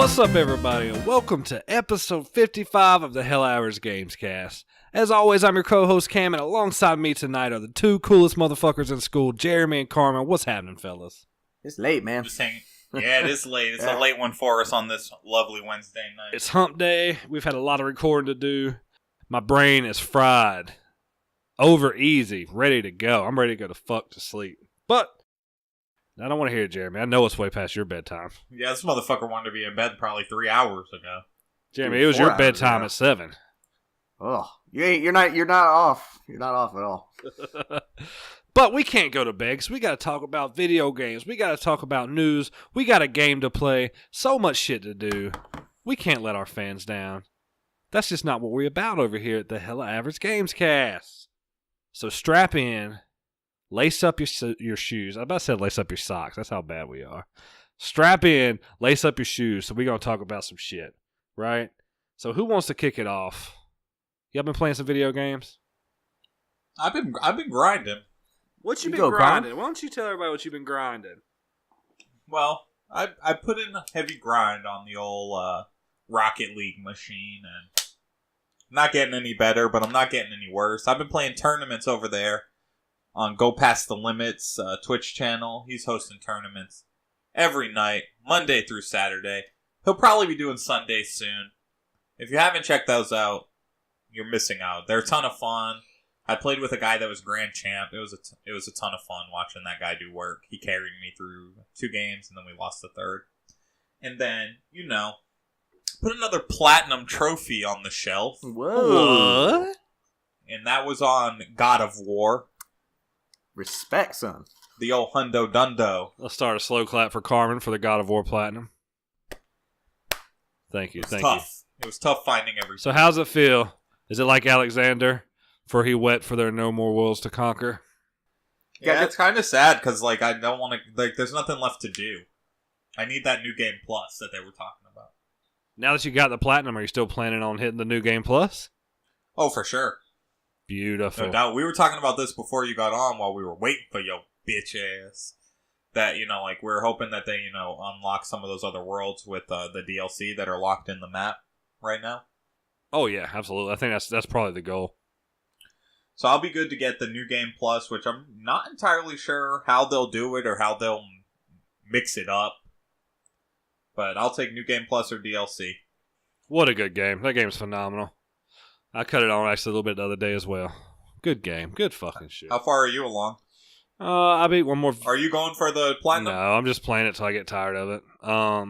What's up, everybody, and welcome to episode 55 of the Hella Average Gamescast. As always, I'm your co-host Cam, and alongside me tonight are the two coolest motherfuckers in school, Jeremy and Carmen. What's happening, fellas? It's late, man. Just hanging. Yeah, it is late. It's a late one for us on this lovely Wednesday night. It's hump day. We've had a lot of recording to do. My brain is fried. Over easy. Ready to go. I'm ready to go to fuck to sleep. But I don't want to hear it, Jeremy. I know it's way past your bedtime. Yeah, this motherfucker wanted to be in bed probably 3 hours ago. Jeremy, it was your bedtime at 7. Oh, you're not off. You're not off at all. But we can't go to bed because we got to talk about video games. We got to talk about news. We got a game to play. So much shit to do. We can't let our fans down. That's just not what we're about over here at the Hella Average Gamescast. So strap in. Lace up your shoes. I about said lace up your socks. That's how bad we are. Strap in. Lace up your shoes. So we're going to talk about some shit. Right? So who wants to kick it off? Y'all been playing some video games? I've been grinding. What you been grinding? Why don't you tell everybody what you've been grinding? Well, I put in a heavy grind on the old Rocket League machine, and I'm not getting any better, but I'm not getting any worse. I've been playing tournaments over there on Go Past the Limits Twitch channel. He's hosting tournaments every night, Monday through Saturday. He'll probably be doing Sundays soon. If you haven't checked those out, you're missing out. They're a ton of fun. I played with a guy that was grand champ. It was a ton of fun watching that guy do work. He carried me through 2 games, and then we lost the third. And then, put another platinum trophy on the shelf. Whoa. What? And that was on God of War. Respect, son. The old Hundo Dundo. Let's start a slow clap for Carmen for the God of War Platinum. Thank you. Thank you. It was tough finding everything. So how's it feel? Is it like Alexander? For he wet for there are no more worlds to conquer. Yeah, it's kind of sad because I don't want to. There's nothing left to do. I need that New Game Plus that they were talking about. Now that you got the platinum, are you still planning on hitting the New Game Plus? Oh, for sure. Beautiful. No doubt. We were talking about this before you got on while we were waiting for your bitch ass. That we're hoping that they unlock some of those other worlds with the DLC that are locked in the map right now. Oh yeah, absolutely. I think that's probably the goal. So I'll be good to get the New Game Plus, which I'm not entirely sure how they'll do it or how they'll mix it up. But I'll take New Game Plus or DLC. What a good game. That game's phenomenal. I cut it on actually a little bit the other day as well. Good game. Good fucking shit. How far are you along? I beat one more. Are you going for the Platinum? No, I'm just playing it till I get tired of it. I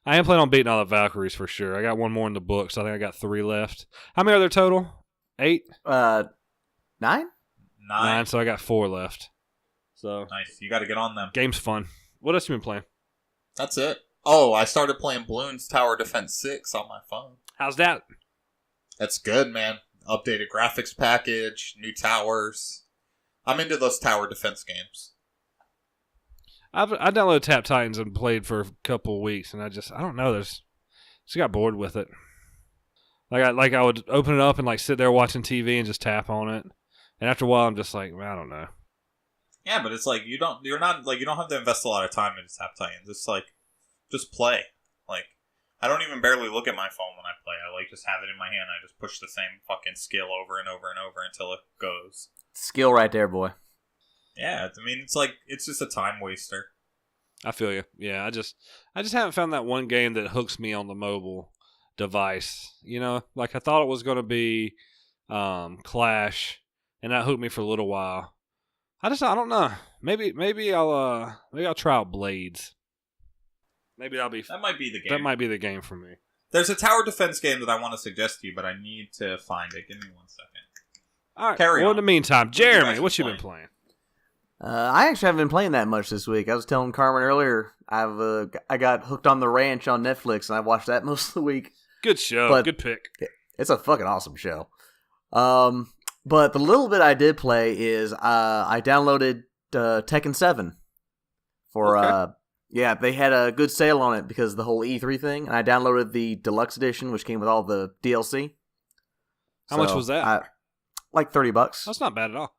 am planning on beating all the Valkyries for sure. I got one more in the book, so I think I got 3 left. How many are there total? 8? 9? 9, so I got 4 left. So nice. You got to get on them. Game's fun. What else you been playing? That's it. Oh, I started playing Bloons Tower Defense 6 on my phone. How's that? That's good, man. Updated graphics package, new towers. I'm into those tower defense games. I downloaded Tap Titans and played for a couple of weeks, and I don't know. Just got bored with it. Like I would open it up and sit there watching TV and just tap on it, and after a while I'm just like, I don't know. Yeah, but it's you don't have to invest a lot of time into Tap Titans. It's just play. I don't even barely look at my phone when I play. I just have it in my hand. I just push the same fucking skill over and over and over until it goes. Skill right there, boy. Yeah, I mean it's just a time waster. I feel you. Yeah, I just haven't found that one game that hooks me on the mobile device. I thought it was going to be Clash, and that hooked me for a little while. I don't know. Maybe I'll try out Blades. Maybe that might be the game. That might be the game for me. There's a tower defense game that I want to suggest to you, but I need to find it. Give me 1 second. All right. Carry on. In the meantime, Jeremy, what you been playing? I actually haven't been playing that much this week. I was telling Carmen earlier, I got hooked on The Ranch on Netflix, and I watched that most of the week. Good show. Good pick. It's a fucking awesome show. But the little bit I did play is I downloaded Tekken 7 for okay. They had a good sale on it because of the whole E3 thing, and I downloaded the deluxe edition, which came with all the DLC. How much was that? Like $30. That's not bad at all.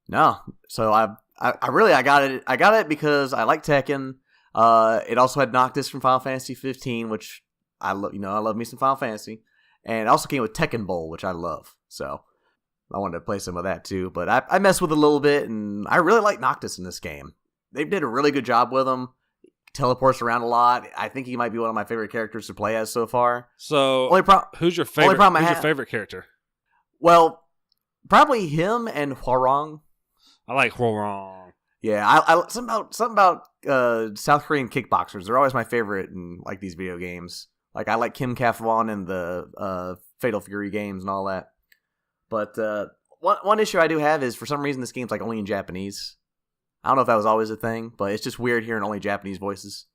No, so I got it because I like Tekken. It also had Noctis from Final Fantasy 15, which I love. I love me some Final Fantasy, and it also came with Tekken Bowl, which I love. So I wanted to play some of that too. But I messed with it a little bit, and I really like Noctis in this game. They did a really good job with him. Teleports around a lot. I think he might be one of my favorite characters to play as so far. So, who's your favorite? Your favorite character? Well, probably him and Hwoarang. I like Hwoarang. Yeah, I something about South Korean kickboxers. They're always my favorite in like these video games. Like I like Kim Kafwan in the Fatal Fury games and all that. But one issue I do have is for some reason this game's like only in Japanese. I don't know if that was always a thing, but it's just weird hearing only Japanese voices.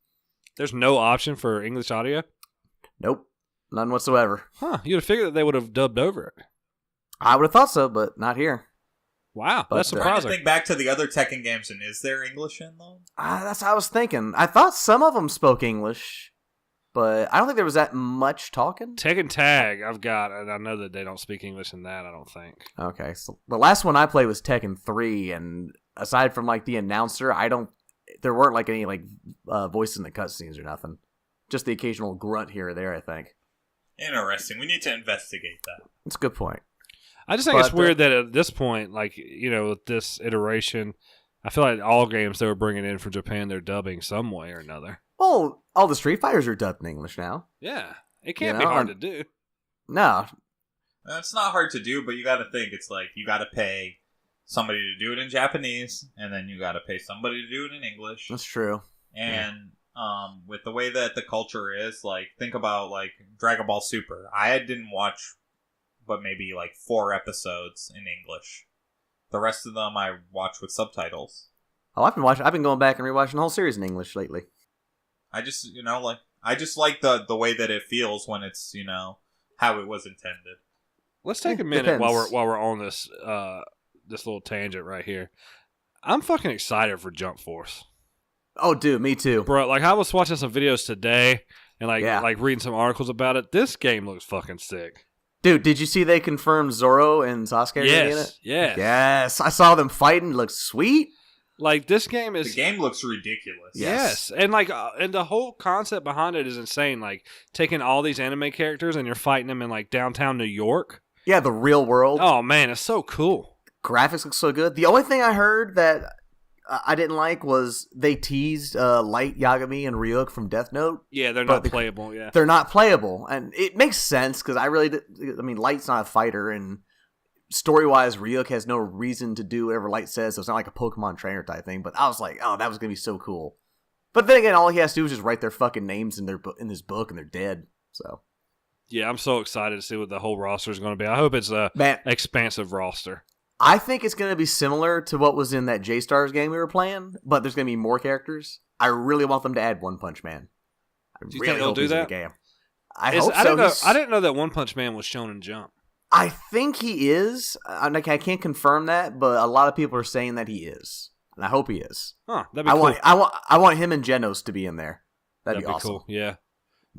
There's no option for English audio? Nope, none whatsoever. Huh? You'd have figured that they would have dubbed over it. I would have thought so, but not here. Wow, that's surprising. I think back to the other Tekken games, and is there English in them? That's what I was thinking. I thought some of them spoke English, but I don't think there was that much talking. Tekken Tag, I've got, and I know that they don't speak English in that, I don't think. Okay, so the last one I played was Tekken 3, and aside from like the announcer, there weren't like any like voices in the cutscenes or nothing. Just the occasional grunt here or there, I think. Interesting. We need to investigate that. That's a good point. I just think it's weird that at this point, like, with this iteration, I feel like all games they were bringing in from Japan, they're dubbing some way or another. Well, all the Street Fighters are dubbed in English now. Yeah. It can't be hard to do. No. It's not hard to do, but you got to think. It's like you got to pay somebody to do it in Japanese, and then you got to pay somebody to do it in English. That's true. And with the way that the culture is, like, think about, like, Dragon Ball Super. I didn't watch but maybe like 4 episodes in English. The rest of them I watch with subtitles. Oh, I've been going back and rewatching the whole series in English lately. I just, like the way that it feels when it's, how it was intended. Let's take a minute while we're on this this little tangent right here. I'm fucking excited for Jump Force. Oh, dude, me too. Bro, like I was watching some videos today and like reading some articles about it. This game looks fucking sick. Dude, did you see they confirmed Zoro and Sasuke in it? Yes. I saw them fighting. It looks sweet. Like, this game is... The game looks ridiculous. Yes. And, like, and the whole concept behind it is insane. Like, taking all these anime characters and you're fighting them in, like, downtown New York. Yeah, the real world. Oh, man, it's so cool. Graphics look so good. The only thing I heard that I didn't like was they teased Light Yagami and Ryuk from Death Note. Yeah, they're not playable, yeah. They're not playable. And it makes sense, because Light's not a fighter, and story-wise, Ryuk has no reason to do whatever Light says, so it's not like a Pokemon trainer type thing, but I was like, oh, that was going to be so cool. But then again, all he has to do is just write their fucking names in his book, and they're dead, so... Yeah, I'm so excited to see what the whole roster is going to be. I hope it's a expansive roster. I think it's going to be similar to what was in that J-Stars game we were playing, but there's going to be more characters. I really want them to add One Punch Man. Do you think they'll do that? Game. I hope so. I didn't know that One Punch Man was shown in Jump. I think he is. I can't confirm that, but a lot of people are saying that he is, and I hope he is. Huh? That'd be cool. I want him and Genos to be in there. That'd be awesome. Cool. Yeah.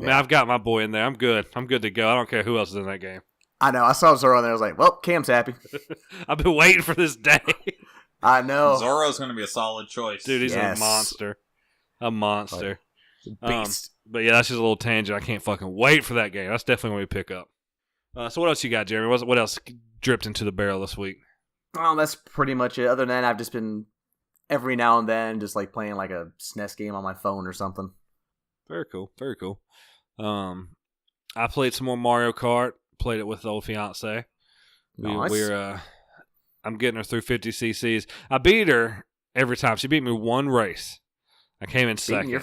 I mean, I've got my boy in there. I'm good. I'm good to go. I don't care who else is in that game. I know. I saw Zoro in there. I was like, well, Cam's happy. I've been waiting for this day. I know. Zoro's going to be a solid choice. Dude, he's a monster. A monster. Beast. But yeah, that's just a little tangent. I can't fucking wait for that game. That's definitely what we pick up. So what else you got, Jeremy? What else dripped into the barrel this week? Oh, that's pretty much it. Other than that, I've just been every now and then just like playing like a SNES game on my phone or something. Very cool. Very cool. I played some more Mario Kart. Played it with the old fiance. Nice. I'm getting her through 50 cc's. I beat her every time. She beat me one race. I came in second.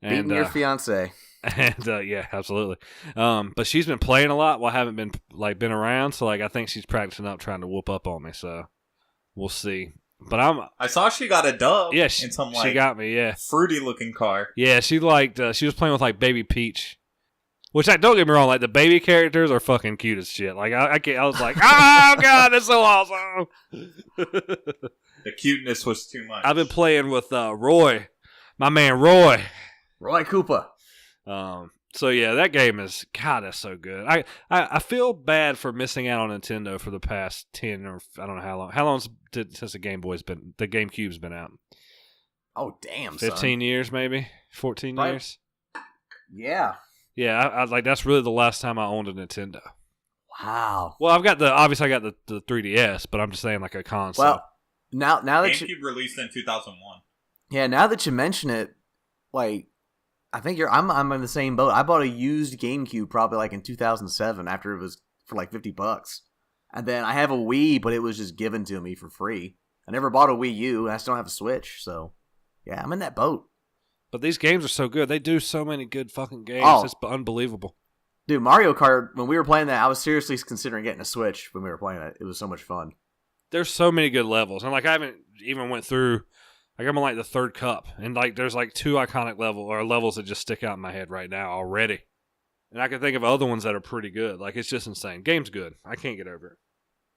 Beating your fiance. And yeah, absolutely. But she's been playing a lot while I haven't been around. So I think she's practicing up, trying to whoop up on me. So we'll see. But I saw she got a dub. Yeah, in some she got me. Yeah, fruity looking car. Yeah, she she was playing with Baby Peach. Which, don't get me wrong, the baby characters are fucking cute as shit. I was like, oh god, that's so awesome. The cuteness was too much. I've been playing with Roy, my man Roy Koopa. So yeah, that game is, god, that's so good. I feel bad for missing out on Nintendo for the past 10 or I don't know how long. How long since the GameCube's been out? Oh, damn, 15 son. years maybe, 14 Right. years. Yeah. Yeah, I like that's really the last time I owned a Nintendo. Wow. Well, obviously I got the 3DS, but I'm just saying like a console. Well, now that you GameCube released in 2001. now that you mention it, like I think I'm in the same boat. I bought a used GameCube probably like in 2007 after it was for like $50, and then I have a Wii, but it was just given to me for free. I never bought a Wii U, and I still don't have a Switch, so yeah, I'm in that boat. But these games are so good. They do so many good fucking games. Oh. It's unbelievable. Dude, Mario Kart, when we were playing that, I was seriously considering getting a Switch when we were playing it. It was so much fun. There's so many good levels, and like I haven't even went through. Like I'm on like the third cup, and like there's like 2 iconic levels that just stick out in my head right now already. And I can think of other ones that are pretty good. Like it's just insane. Game's good. I can't get over it.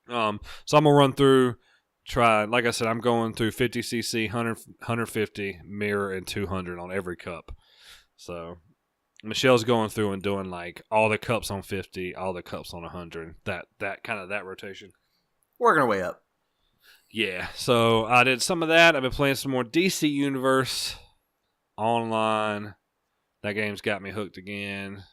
So I'm gonna run through. Try, like I said, I'm going through 50cc, 150, mirror, and 200 on every cup. So Michelle's going through and doing like all the cups on 50, all the cups on 100. That kind of that rotation. Working our way up. Yeah, so I did some of that. I've been playing some more DC Universe online. That game's got me hooked again.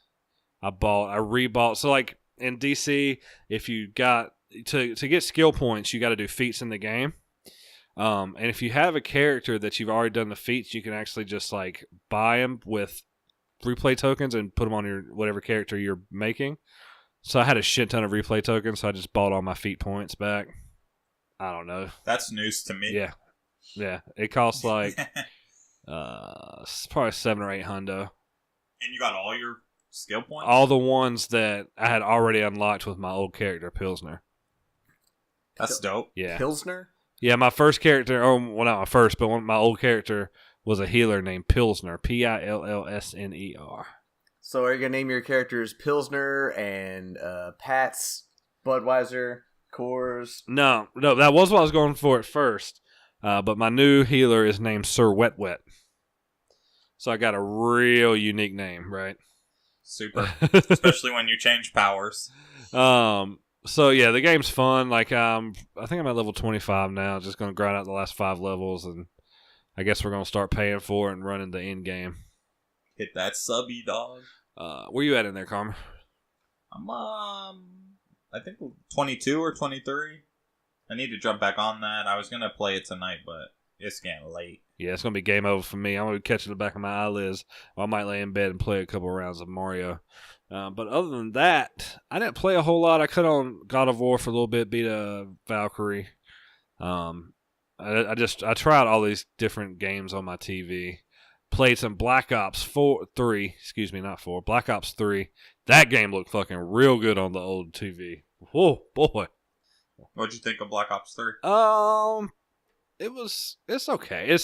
I rebought. So like in DC, if you got to get skill points, you got to do feats in the game. And if you have a character that you've already done the feats, you can actually just like buy them with replay tokens and put them on your whatever character you're making. So I had a shit ton of replay tokens, so I just bought all my feat points back. I don't know. That's news to me. Yeah. It costs like it's probably 7 or 8 hundo. And you got all your skill points? All the ones that I had already unlocked with my old character Pilsner. That's dope. Yeah. Pilsner? Yeah, my first character, well, not my first, but my old character was a healer named Pilsner. Pillsner. So are you going to name your characters Pilsner and Pats, Budweiser, Coors? No, that was what I was going for at first. But my new healer is named Sir Wet Wet. So I got a real unique name, right? Super. Especially when you change powers. So yeah, the game's fun. Like I think I'm at level 25 now. Just gonna grind out the last 5 levels, and I guess we're gonna start paying for it and running the end game. Hit that subby, dog. Where you at in there, Carmen? I'm I think 22 or 23. I need to jump back on that. I was gonna play it tonight, but it's getting late. Yeah, it's gonna be game over for me. I'm gonna be catching the back of my eyelids. Or I might lay in bed and play a couple rounds of Mario. But other than that, I didn't play a whole lot. I cut on God of War for a little bit, beat a Valkyrie. I tried all these different games on my TV. Played some Black Ops 3. Excuse me, not 4. Black Ops 3. That game looked fucking real good on the old TV. Whoa, boy. What'd you think of Black Ops 3? It's okay.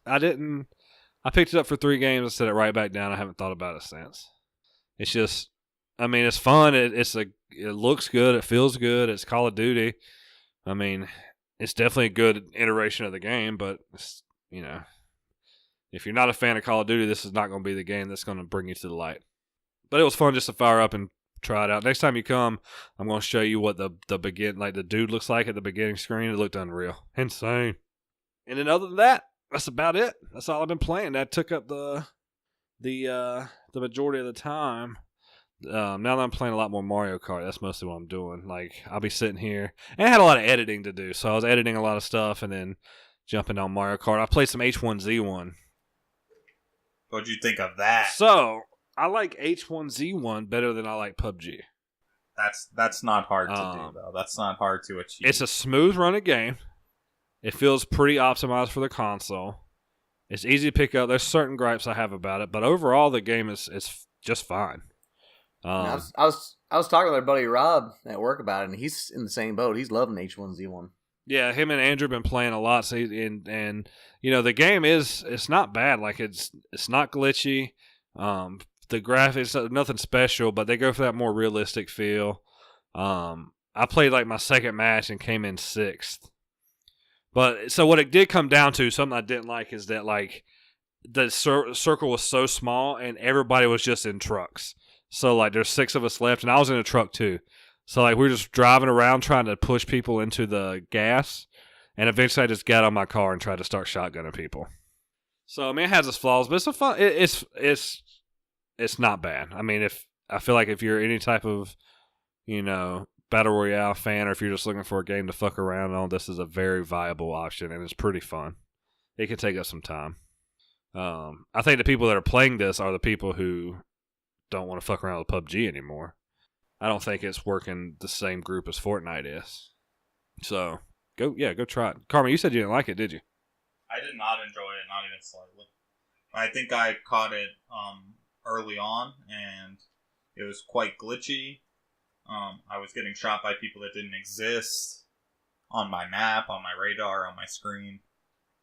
I picked it up for 3 games and set it right back down. I haven't thought about it since. It's just, I mean, it's fun. It looks good. It feels good. It's Call of Duty. I mean, it's definitely a good iteration of the game, but it's, if you're not a fan of Call of Duty, this is not going to be the game that's going to bring you to the light. But it was fun just to fire up and try it out. Next time you come, I'm going to show you what the dude looks like at the beginning screen. It looked unreal. Insane. And then other than that, that's about it. That's all I've been playing. That took up the majority of the time. Now that I'm playing a lot more Mario Kart, that's mostly what I'm doing. Like, I'll be sitting here, and I had a lot of editing to do, so I was editing a lot of stuff and then jumping on Mario Kart. I played some H1Z1. What'd you think of that? So, I like H1Z1 better than I like PUBG. That's not hard to do, though. That's not hard to achieve. It's a smooth running game. It feels pretty optimized for the console. It's easy to pick up. There's certain gripes I have about it, but overall the game is just fine. I was talking with our buddy Rob at work about it, and he's in the same boat. He's loving H1Z1. Yeah, him and Andrew have been playing a lot. So the game it's not bad. Like it's not glitchy. The graphics nothing special, but they go for that more realistic feel. I played like my second match and came in 6th. But so what it did come down to, something I didn't like, is that like the circle was so small and everybody was just in trucks. So like there's 6 of us left, and I was in a truck too. So like we were just driving around trying to push people into the gas, and eventually I just got on my car and tried to start shotgunning people. So I mean, it has its flaws, but it's a fun. It's not bad. I mean, I feel like if you're any type of battle royale fan, or if you're just looking for a game to fuck around on, this is a very viable option, and it's pretty fun. It can take up some time. I think the people that are playing this are the people who don't want to fuck around with PUBG anymore. I don't think it's working the same group as Fortnite is. So go try it. Carmen, you said you didn't like it, did you? I did not enjoy it, not even slightly. I think I caught it early on, and it was quite glitchy. I was getting shot by people that didn't exist on my map, on my radar, on my screen,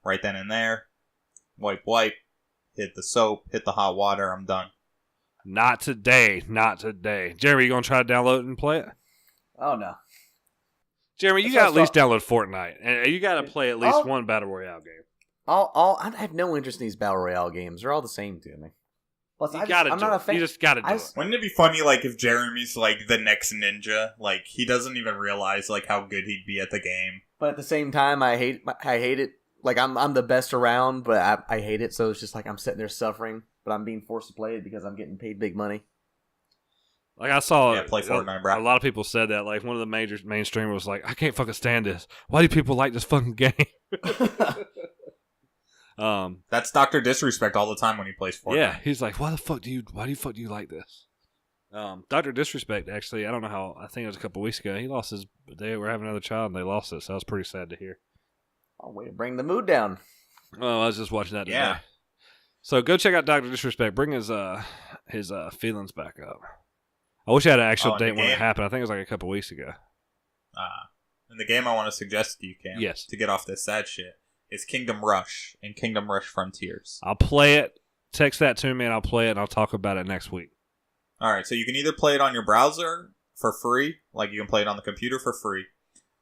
right then and there. Wipe, hit the soap, hit the hot water, I'm done. Not today. Jeremy, you gonna try to download it and play it? Oh, no. Jeremy, you got to at least download Fortnite, and you got to play at least one battle royale game. I have no interest in these battle royale games. They're all the same to me. Plus, I'm not a fan. You just got to do it. Wouldn't it be funny, like, if Jeremy's, like, the next ninja? Like, he doesn't even realize, like, how good he'd be at the game. But at the same time, I hate it. Like, I'm the best around, but I hate it, so it's just like I'm sitting there suffering, but I'm being forced to play it because I'm getting paid big money. Like, I saw play Fortnite, bro. A lot of people said that. Like, one of the main streamers was like, I can't fucking stand this. Why do people like this fucking game? That's Dr. Disrespect all the time when he plays Fortnite. Yeah, he's like, why the fuck do you like this? Dr. Disrespect, actually, I don't know how, I think it was a couple weeks ago, they were having another child and they lost it, so that was pretty sad to hear. Oh, way to bring the mood down. Oh, I was just watching that today. Yeah. So go check out Dr. Disrespect. Bring his feelings back up. I wish I had an actual date when it happened. I think it was like a couple weeks ago. In the game I want to suggest to you, Cam, yes, to get off this sad shit, is Kingdom Rush and Kingdom Rush Frontiers. I'll play it. Text that to me and I'll play it and I'll talk about it next week. Alright, so you can either play it on your browser for free, like you can play it on the computer for free,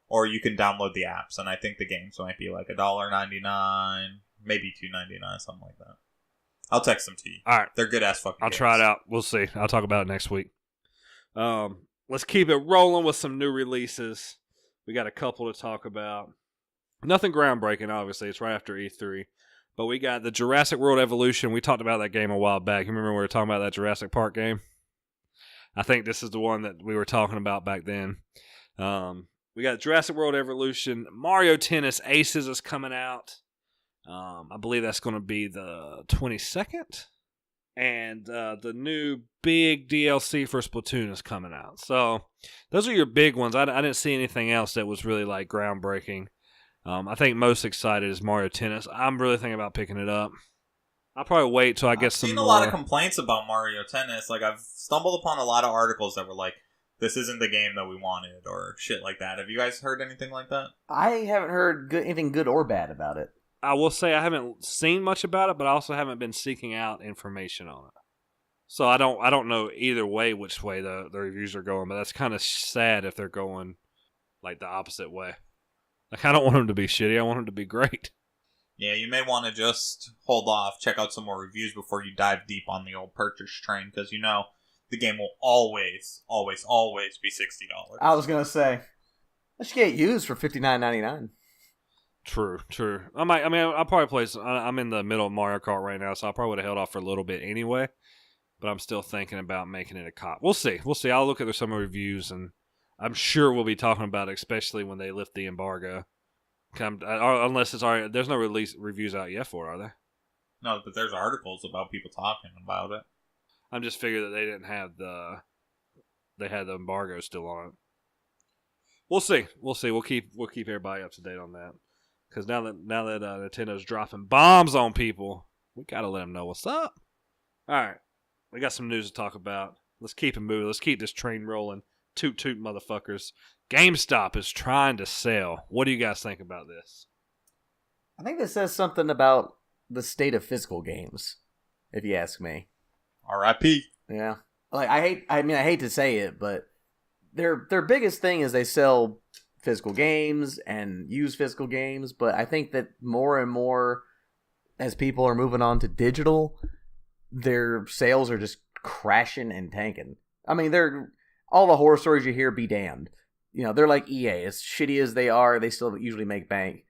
or you can download the apps, and I think the games might be like $1.99, maybe $2.99, something like that. I'll text them to you. Alright. They're good ass fucking I'll games. try it out. We'll see. I'll talk about it next week. Let's keep it rolling with some new releases. We got a couple to talk about. Nothing groundbreaking, obviously. It's right after E3. But we got the Jurassic World Evolution. We talked about that game a while back. You remember we were talking about that Jurassic Park game? I think this is the one that we were talking about back then. We got Jurassic World Evolution. Mario Tennis Aces is coming out. I believe that's going to be the 22nd. And the new big DLC for Splatoon is coming out. So those are your big ones. I didn't see anything else that was really like groundbreaking. I think most excited is Mario Tennis. I'm really thinking about picking it up. I'll probably wait till I get some more. I've seen a lot of complaints about Mario Tennis. Like, I've stumbled upon a lot of articles that were like, this isn't the game that we wanted, or shit like that. Have you guys heard anything like that? I haven't heard anything good or bad about it. I will say I haven't seen much about it, but I also haven't been seeking out information on it. So I don't know either way which way the reviews are going, but that's kind of sad if they're going like the opposite way. Like, I don't want them to be shitty. I want them to be great. Yeah, you may want to just hold off, check out some more reviews before you dive deep on the old purchase train, because you know the game will always, always, always be $60. I was gonna say, I should get it used for $59.99. True. I'll probably play. I'm in the middle of Mario Kart right now, so I probably would have held off for a little bit anyway. But I'm still thinking about making it a cop. We'll see. I'll look at some reviews, and I'm sure we'll be talking about it, especially when they lift the embargo. Unless it's already, there's no reviews out yet for it, are there? No, but there's articles about people talking about it. I'm just figuring that they didn't have they had the embargo still on it. We'll see. We'll keep everybody up to date on that. Because now that Nintendo's dropping bombs on people, we gotta let them know what's up. All right, we got some news to talk about. Let's keep it moving. Let's keep this train rolling. Toot toot, motherfuckers. GameStop is trying to sell. What do you guys think about this? I think this says something about the state of physical games, if you ask me. R.I.P. Yeah. Like, I hate to say it, but their biggest thing is they sell physical games and use physical games, but I think that more and more as people are moving on to digital, their sales are just crashing and tanking. I mean, they're all the horror stories you hear be damned. You know, they're like EA. As shitty as they are, they still usually make bank.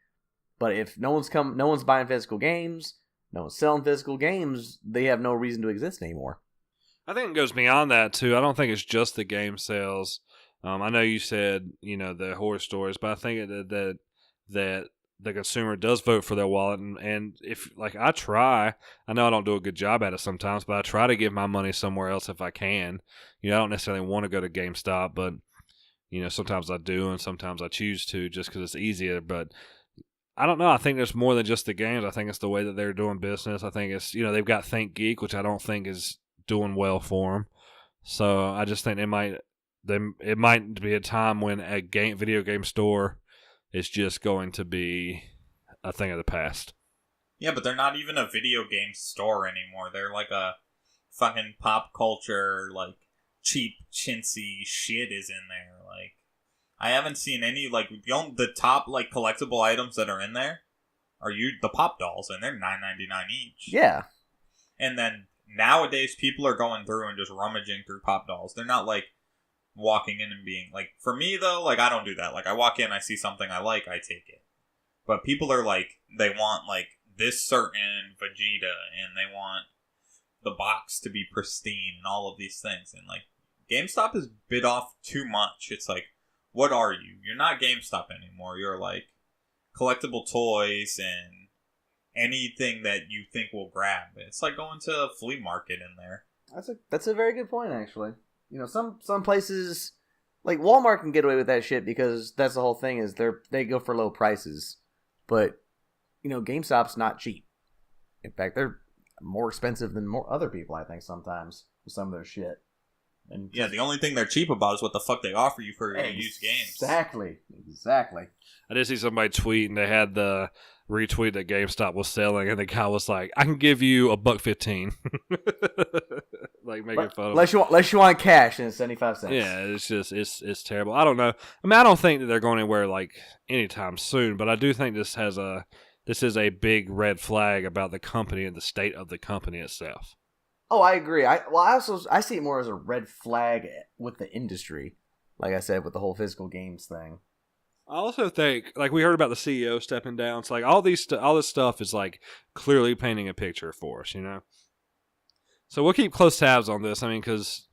But if no one's buying physical games, No, selling physical games, they have no reason to exist anymore. I think it goes beyond that too. I don't think it's just the game sales. I know you said the horror stories, but I think that the consumer does vote for their wallet, and if I try, I know I don't do a good job at it sometimes, but I try to give my money somewhere else if I can. I don't necessarily want to go to GameStop, but sometimes I do, and sometimes I choose to just because it's easier. But I don't know. I think there's more than just the games. I think it's the way that they're doing business. I think it's they've got ThinkGeek, which I don't think is doing well for them. So I just think it might be a time when a video game store is just going to be a thing of the past. Yeah, but they're not even a video game store anymore. They're like a fucking pop culture, cheap, chintzy shit is in there. I haven't seen any, the top, collectible items that are in there are the pop dolls, and they're $9.99 each. Yeah. And then nowadays, people are going through and just rummaging through pop dolls. They're not, walking in and being, for me, though, I don't do that. I walk in, I see something I like, I take it. But people are, they want, this certain Vegeta, and they want the box to be pristine, and all of these things. And, GameStop has bit off too much. It's what are you? You're not GameStop anymore. You're, collectible toys and anything that you think will grab. It's like going to a flea market in there. That's a very good point, actually. Some places, like Walmart, can get away with that shit because that's the whole thing is they go for low prices. But GameStop's not cheap. In fact, they're more expensive than more other people, I think, sometimes with some of their shit. And yeah, the only thing they're cheap about is what the fuck they offer you for used games. Exactly. I did see somebody tweet, and they had the retweet that GameStop was selling, and the guy was like, "I can give you $1.15." Making fun of it. Unless you want cash, and it's 75 cents. Yeah, it's just it's terrible. I don't know. I mean, I don't think that they're going anywhere anytime soon, but I do think this is a big red flag about the company and the state of the company itself. Oh, I agree. I see it more as a red flag with the industry. Like I said, with the whole physical games thing. I also think, we heard about the CEO stepping down. It's all this stuff is clearly painting a picture for us, So we'll keep close tabs on this. I mean, because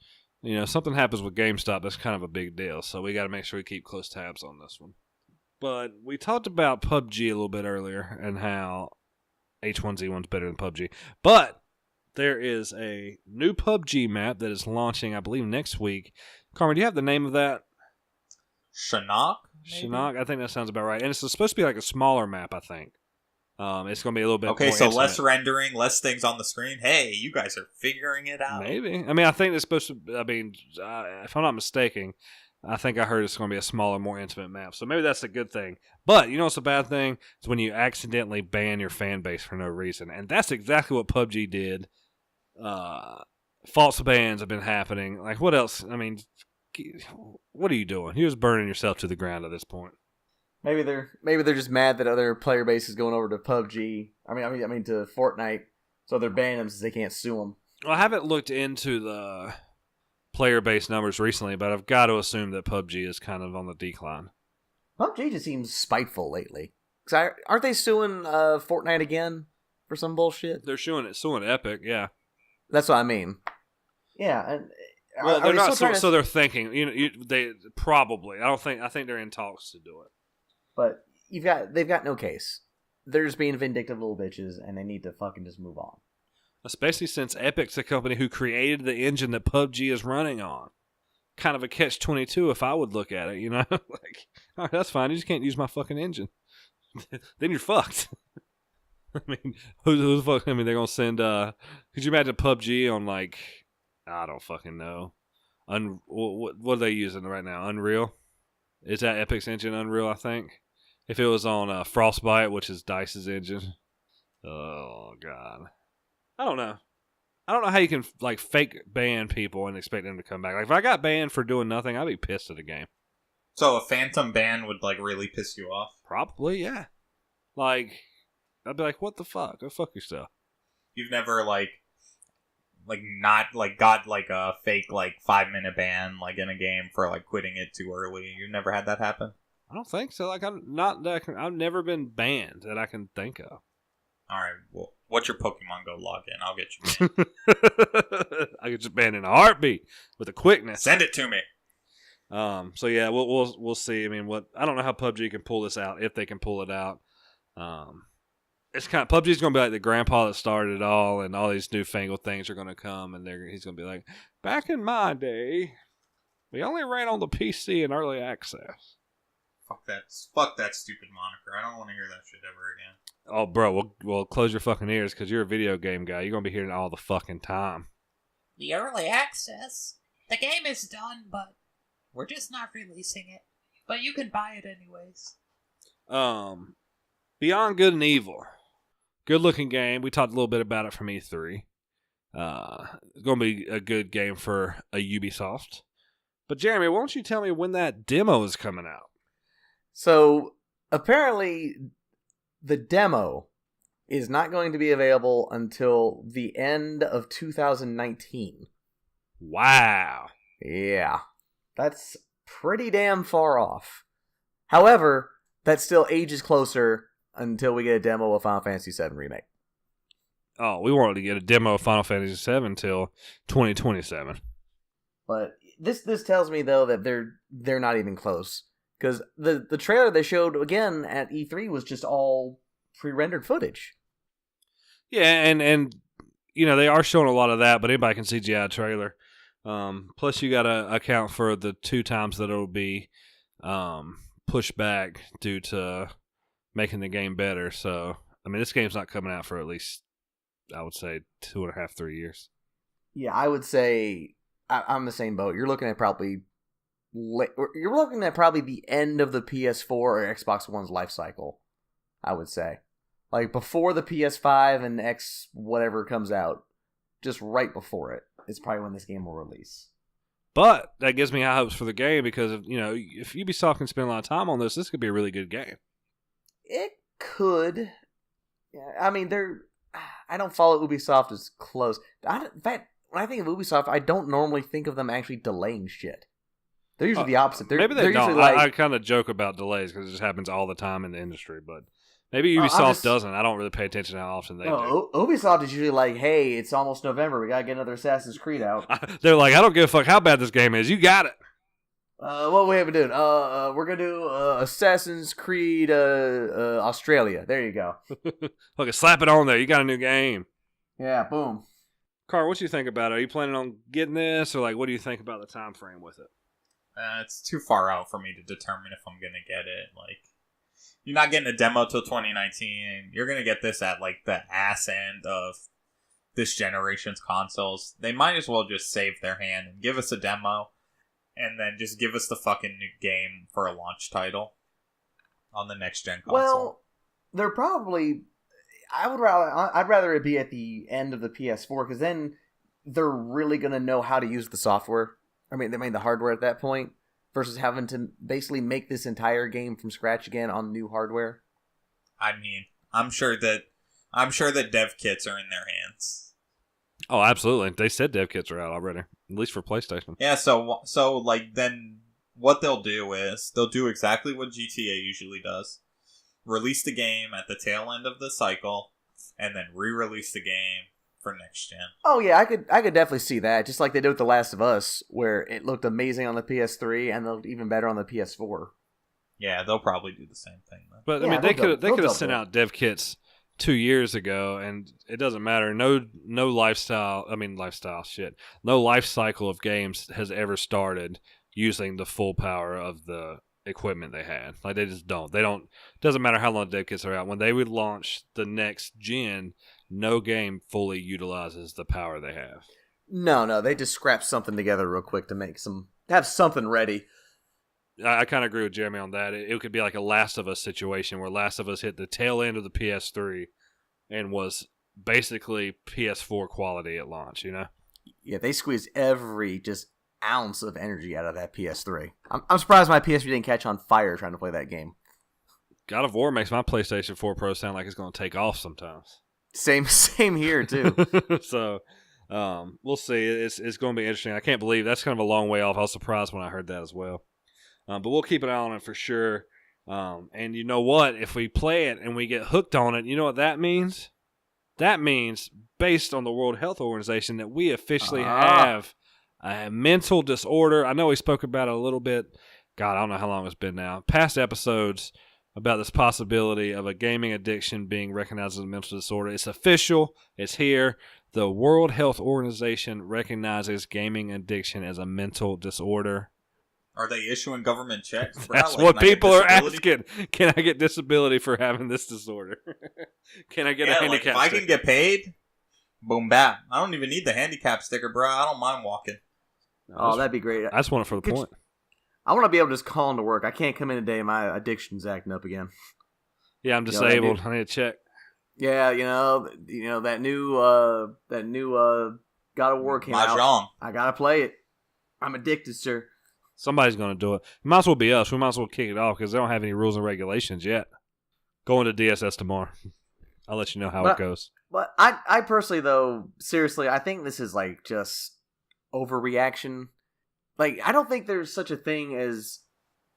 something happens with GameStop, that's kind of a big deal. So we got to make sure we keep close tabs on this one. But we talked about PUBG a little bit earlier and how H1Z1's better than PUBG. But there is a new PUBG map that is launching, I believe, next week. Carmen, do you have the name of that? Shinnok? Shinnok, I think that sounds about right. And it's supposed to be a smaller map, I think. It's going to be a little bit more so intimate. less rendering, less things on the screen. Hey, you guys are figuring it out. Maybe. I mean, I think it's supposed to, if I'm not mistaken, I think I heard it's going to be a smaller, more intimate map. So maybe that's a good thing. But, what's a bad thing? It's when you accidentally ban your fan base for no reason. And that's exactly what PUBG did. False bans have been happening. What else? I mean, what are you doing? You're just burning yourself to the ground at this point. Maybe they're just mad that other player base is going over to PUBG. I mean to Fortnite, so they're banning them since they can't sue them. Well, I haven't looked into the player base numbers recently, but I've got to assume that PUBG is kind of on the decline. PUBG just seems spiteful lately. Aren't they suing Fortnite again for some bullshit? They're suing Epic, yeah. That's what I mean. Yeah, and well, they're not. So they're thinking. They probably. I think they're in talks to do it. But they've got no case. They're just being vindictive little bitches, and they need to fucking just move on. Especially since Epic's a company who created the engine that PUBG is running on. Kind of a catch-22 if I would look at it, all right, that's fine. You just can't use my fucking engine. Then you're fucked. I mean, who the fuck? I mean, they're gonna send. Could you imagine PUBG on I don't fucking know. What are they using right now? Unreal. Is that Epic's engine Unreal? I think. If it was on Frostbite, which is DICE's engine. Oh god. I don't know. I don't know how you can fake ban people and expect them to come back. If I got banned for doing nothing, I'd be pissed at the game. So a phantom ban would really piss you off? Probably, yeah. I'd be like, what the fuck? Go fuck yourself. You've never not got a fake 5-minute ban in a game for quitting it too early. You've never had that happen? I don't think so. I've never been banned that I can think of. All right. Well, What's your Pokemon Go login? I'll get you banned. I get you banned in a heartbeat with a quickness. Send it to me. So yeah, we'll see. I mean, I don't know how PUBG can pull this out, if they can pull it out. It's kind of, PUBG's going to be like the grandpa that started it all, and all these newfangled things are going to come, and he's going to be like, back in my day, we only ran on the PC in early access. Fuck that stupid moniker. I don't want to hear that shit ever again. Oh, bro, well, close your fucking ears, because you're a video game guy. You're going to be hearing it all the fucking time. The early access. The game is done, but we're just not releasing it. But you can buy it anyways. Beyond Good and Evil. Good looking game. We talked a little bit about it from E3. It's going to be a good game for a Ubisoft. But Jeremy, why don't you tell me when that demo is coming out? So, apparently, the demo is not going to be available until the end of 2019. Wow. Yeah. That's pretty damn far off. However, that still ages closer until we get a demo of Final Fantasy VII Remake. Oh, we wanted to get a demo of Final Fantasy VII until 2027. But this tells me, though, that they're not even close. Because the trailer they showed, again, at E3 was just all pre-rendered footage. Yeah, and you know, they are showing a lot of that, but anybody can CGI a trailer. Plus, you got to account for the 2 times that it'll be pushed back due to making the game better. So, I mean, this game's not coming out for at least, I would say, 2.5, 3 years. Yeah, I would say I'm the same boat. You're looking at probably the end of the PS4 or Xbox One's life cycle, I would say. Like, before the PS5 and X whatever comes out, just right before it is probably when this game will release. But that gives me high hopes for the game because, if Ubisoft can spend a lot of time on this could be a really good game. It could. I mean, I don't follow Ubisoft as close. In fact, when I think of Ubisoft, I don't normally think of them actually delaying shit. They're usually the opposite. Maybe they're don't. I kind of joke about delays because it just happens all the time in the industry. But maybe Ubisoft doesn't. I don't really pay attention to how often they do. Ubisoft is usually like, hey, it's almost November. We got to get another Assassin's Creed out. They're like, I don't give a fuck how bad this game is. You got it. What we have been doing? We're going to do Assassin's Creed Australia. There you go. Look, slap it on there. You got a new game. Yeah, boom. Carl, what you think about it? Are you planning on getting this? Or what do you think about the time frame with it? It's too far out for me to determine if I'm gonna get it. You're not getting a demo till 2019. You're gonna get this at the ass end of this generation's consoles. They might as well just save their hand and give us a demo, and then just give us the fucking new game for a launch title on the next gen console. Well, they're probably. I'd rather it be at the end of the PS4 because then they're really gonna know how to use the software. I mean, they made the hardware at that point versus having to basically make this entire game from scratch again on new hardware. I mean, I'm sure that dev kits are in their hands. Oh, absolutely. They said dev kits are out already, at least for PlayStation. Yeah, so then what they'll do is they'll do exactly what GTA usually does. Release the game at the tail end of the cycle and then re-release the game for next gen. Oh yeah, I could definitely see that. Just like they did with The Last of Us, where it looked amazing on the PS3 and looked even better on the PS4. Yeah, they'll probably do the same thing. Then. But I mean, they could have sent out dev kits 2 years ago, and it doesn't matter. No life cycle of games has ever started using the full power of the equipment they had. They just don't. They don't. Doesn't matter how long dev kits are out. When they would launch the next gen, no game fully utilizes the power they have. No, they just scrap something together real quick to have something ready. I kind of agree with Jeremy on that. It could be like a Last of Us situation where Last of Us hit the tail end of the PS3 and was basically PS4 quality at launch, Yeah, they squeezed every just ounce of energy out of that PS3. I'm surprised my PS3 didn't catch on fire trying to play that game. God of War makes my PlayStation 4 Pro sound like it's going to take off sometimes. Same here, too. So, we'll see. It's going to be interesting. I can't believe that's kind of a long way off. I was surprised when I heard that as well. But we'll keep an eye on it for sure. And you know what? If we play it and we get hooked on it, you know what that means? that means, based on the World Health Organization, that we officially have a mental disorder. I know we spoke about it a little bit. God, I don't know how long it's been now. Past episodes about this possibility of a gaming addiction being recognized as a mental disorder. It's official. It's here. The World Health Organization recognizes gaming addiction as a mental disorder. Are they issuing government checks? That's what people are asking. Can I get disability for having this disorder? Can I get a handicap if I sticker? can get paid, boom, bap. I don't even need the handicap sticker, bro. I don't mind walking. Oh, that'd be great. I just want it for the point. I want to be able to just call into work. I can't come in today. My addiction's acting up again. Yeah, I'm disabled. I need a check. Yeah, that new God of War came out. Mahjong. I gotta play it. I'm addicted, sir. Somebody's going to do it. It might as well be us. We might as well kick it off because they don't have any rules and regulations yet. Going to DSS tomorrow. I'll let you know how it goes. But I personally, though, seriously, I think this is like just overreaction. Like, I don't think there's such a thing as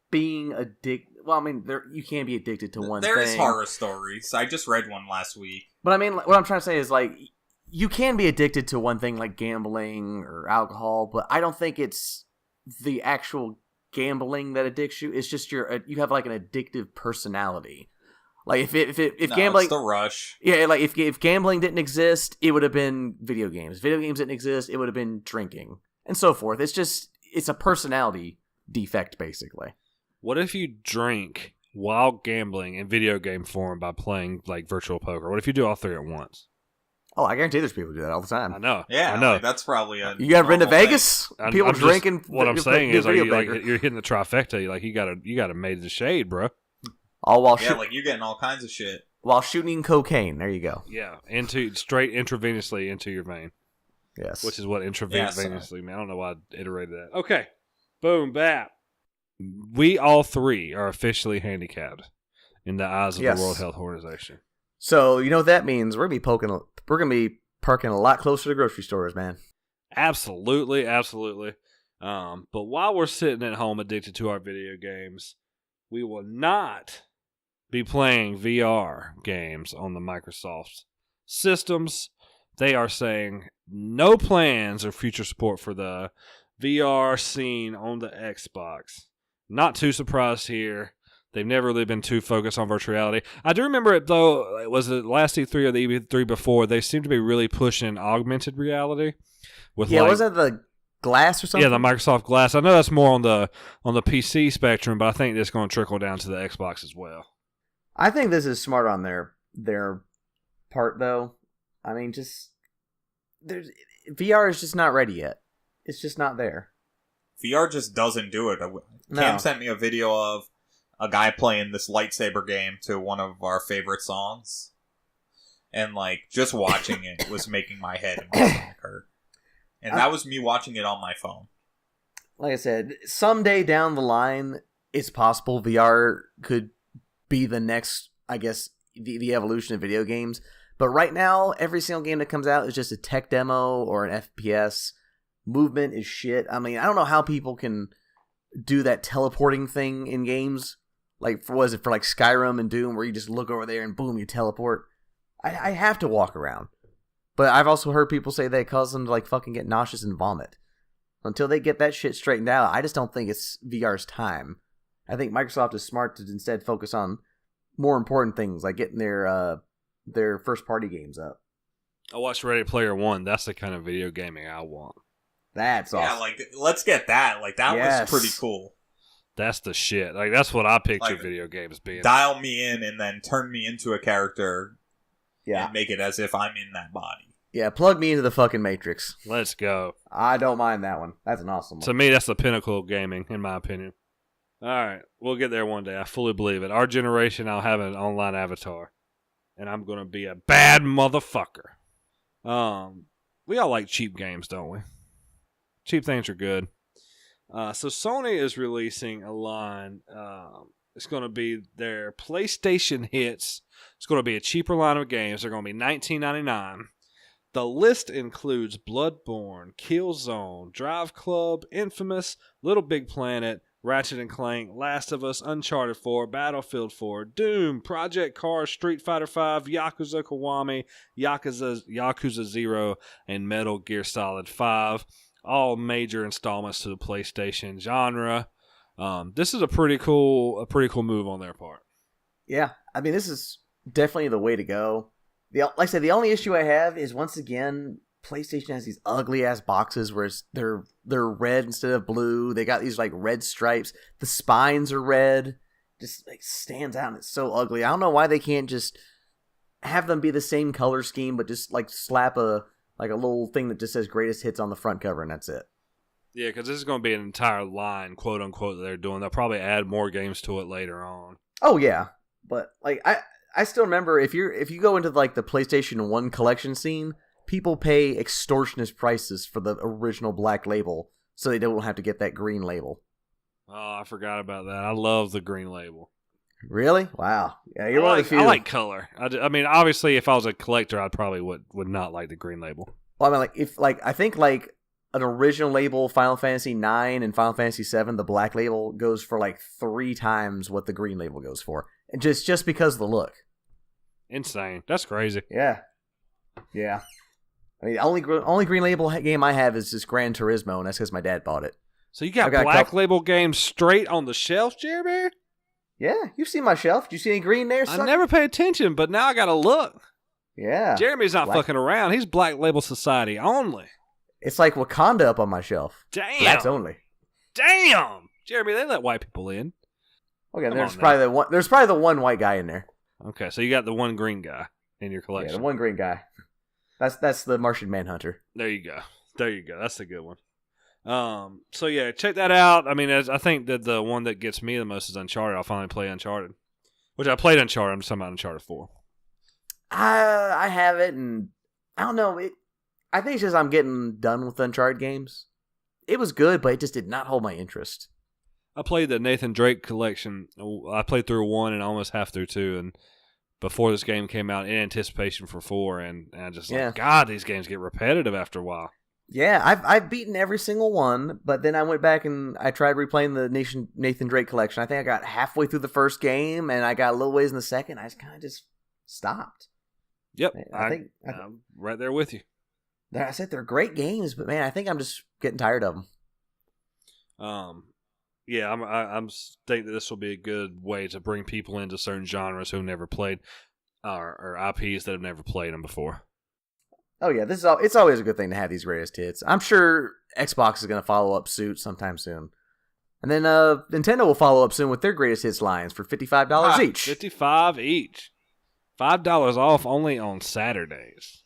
being addicted. Well, I mean, you can be addicted to one thing. There is horror stories. I just read one last week. But I mean, what I'm trying to say is, like, you can be addicted to one thing like gambling or alcohol, but I don't think it's the actual gambling that addicts you. It's just you have like an addictive personality. Like if gambling, it's the rush. Yeah, like if gambling didn't exist, it would have been video games. Video games didn't exist, it would have been drinking and so forth. It's a personality defect, basically. What if you drink while gambling in video game form by playing like virtual poker? What if you do all three at once? Oh, I guarantee there's people who do that all the time. I know. Yeah, I know. like, that's probably a. You ever been to Vegas? People drinking. What I'm saying is, you're hitting the trifecta. Like you gotta made the shade, bro. All while like you getting all kinds of shit while shooting cocaine. There you go. Yeah, straight intravenously into your vein. Yes, which is what intravenously means. I don't know why I iterated that. Okay, boom, bap. We all three are officially handicapped in the eyes of the World Health Organization. So you know what that means? We're gonna be parking a lot closer to grocery stores, man. Absolutely. But while we're sitting at home addicted to our video games, we will not be playing VR games on the Microsoft systems. They are saying no plans or future support for the VR scene on the Xbox. Not too surprised here. They've never really been too focused on virtual reality. I do remember it, though. It was the last E3 or the E3 before. They seemed to be really pushing augmented reality. Was that the Glass or something? Yeah, the Microsoft Glass. I know that's more on the PC spectrum, but I think it's going to trickle down to the Xbox as well. I think this is smart on their part, though. I mean, VR is just not ready yet. It's just not there. VR just doesn't do it. Cam sent me a video of a guy playing this lightsaber game to one of our favorite songs. And, like, just watching it was making my head and my stomach hurt. And that was me watching it on my phone. Like I said, someday down the line, it's possible VR could be the next, I guess, the evolution of video games. But right now, every single game that comes out is just a tech demo or an FPS. Movement is shit. I mean, I don't know how people can do that teleporting thing in games. Like, for like Skyrim and Doom, where you just look over there and boom, you teleport. I have to walk around. But I've also heard people say that it causes them to like fucking get nauseous and vomit. Until they get that shit straightened out, I just don't think it's VR's time. I think Microsoft is smart to instead focus on more important things, like getting their first party games up. I watched Ready Player One. That's the kind of video gaming I want. That's awesome. Yeah, like, let's get that. Like, that was pretty cool. That's the shit. Like, that's what I picture video games being. Dial me in and then turn me into a character. Yeah. And make it as if I'm in that body. Yeah, plug me into the fucking Matrix. Let's go. I don't mind that one. That's an awesome one. To me, that's the pinnacle of gaming, in my opinion. All right, we'll get there one day. I fully believe it. Our generation, I'll have an online avatar, and I'm going to be a bad motherfucker. We all like cheap games, don't we? Cheap things are good. So Sony is releasing a line. It's going to be their PlayStation hits. It's going to be a cheaper line of games. They're going to be $19.99. The list includes Bloodborne, Killzone, Drive Club, Infamous, Little Big Planet, Ratchet and Clank, Last of Us, Uncharted 4, Battlefield 4, Doom, Project Cars, Street Fighter 5, Yakuza Kiwami, Yakuza 0, and Metal Gear Solid 5. All major installments to the PlayStation genre. This is a pretty cool move on their part. Yeah, I mean, this is definitely the way to go. Like I said, the only issue I have is, once again, PlayStation has these ugly ass boxes where they're red instead of blue. They got these like red stripes. The spines are red. Just like stands out, and it's so ugly. I don't know why they can't just have them be the same color scheme, but just like slap a little thing that just says greatest hits on the front cover, and that's it. Yeah, because this is going to be an entire line, quote unquote, that they're doing. They'll probably add more games to it later on. Oh yeah, but like I still remember, if you go into like the PlayStation 1 collection scene, people pay extortionate prices for the original black label so they don't have to get that green label. Oh, I forgot about that. I love the green label. Really? Wow. Yeah, you're one of the few. I like color. I mean, obviously, if I was a collector, I probably would not like the green label. Well, I mean, I think like an original label, Final Fantasy 9 and Final Fantasy 7, the black label goes for like 3 times what the green label goes for, and just because of the look. Insane. That's crazy. Yeah. I mean, the only green label game I have is this Gran Turismo, and that's because my dad bought it. So you got black label games straight on the shelf, Jeremy? Yeah, you've seen my shelf. Do you see any green there, sucker? I never pay attention, but now I got to look. Yeah. Jeremy's not fucking around. He's Black Label Society only. It's like Wakanda up on my shelf. Damn. Blacks only. Damn. Jeremy, they let white people in. Okay, there's probably the one white guy in there. Okay, so you got the one green guy in your collection. Yeah, the one green guy. That's the Martian Manhunter. There you go. That's a good one. So yeah, check that out. I mean, I think that the one that gets me the most is Uncharted. I'll finally play Uncharted, which I played Uncharted. I'm just talking about Uncharted 4. I have it, and I don't know. I think it's just I'm getting done with Uncharted games. It was good, but it just did not hold my interest. I played the Nathan Drake collection. I played through 1 and almost half through 2, and before this game came out in anticipation for 4, and I just like, God, these games get repetitive after a while. Yeah, I've beaten every single one, but then I went back and I tried replaying the Nathan Drake collection. I think I got halfway through the first game, and I got a little ways in the second. I just kind of just stopped. Yep, I'm right there with you. I said they're great games, but man, I think I'm just getting tired of them. Yeah, I'm think that this will be a good way to bring people into certain genres who never played, or IPs that have never played them before. Oh yeah, it's always a good thing to have these greatest hits. I'm sure Xbox is going to follow up suit sometime soon. And then Nintendo will follow up soon with their greatest hits lines for $55 each. $55 each. $5 off only on Saturdays.